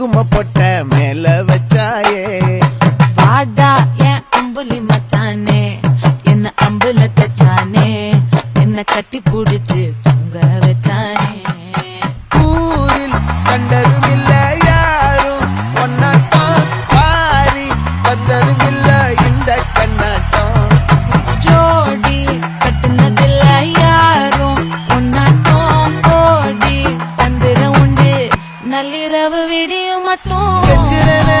குங்கும பொட்ட மேல வச்சாயே வாடா என் அம்புலி மச்சானே என்ன அம்புல தச்சானே என்ன கட்டி புடிச்சு தூங்க வச்சானே ஊரில் கண்டதும் இல்ல யாரும் ஒன்னாட்டம் பாரி வந்ததும் இல்ல இந்த கண்ணாட்டம் ஜோடி கட்டுனதில்ல யாரும் ஒன்னாட்டம் கோடி சந்திர உண்டு நள்ளிரவு விடியும் மட்டும் கெஞ்சிரனே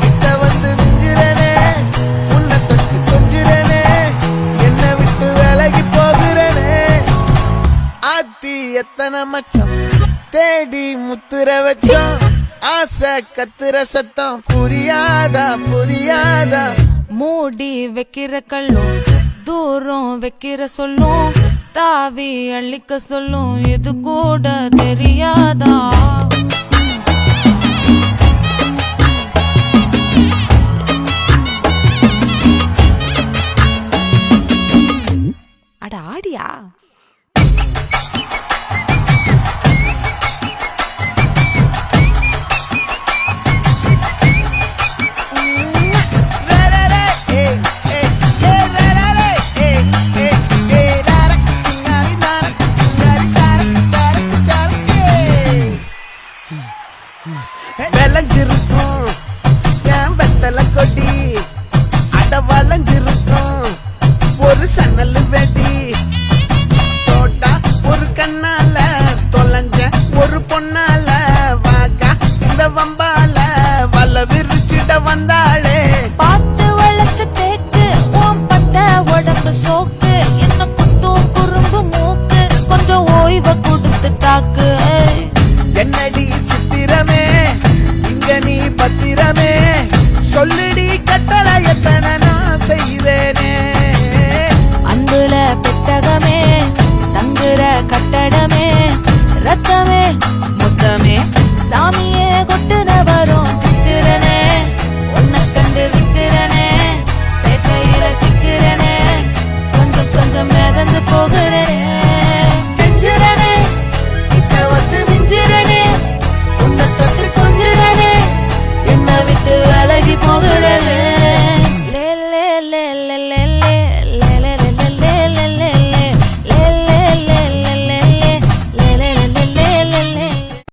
கிட்ட வந்து மிஞ்சிரனே உன்னை தொட்டு கொஞ்சிரனே என்னை விட்டு விலகி போகிறனே ஆத்தி எத்தனை மச்சம் தேடி முத்துற வச்சோம் ஆசை கத்துற சத்தம் புரியாதா புரியாதா மூடி வைக்கிற கல்லும் தூரம் வைக்கிற சொல்லும் தாவி அள்ளிக்க சொல்லும் இது கூட தெரியாதா அட ஆடியா விளைஞ்சிருக்கும் என் வெத்தலை கொடி அட வளைஞ்சிருக்கும் ஒரு சன்னல் வெடி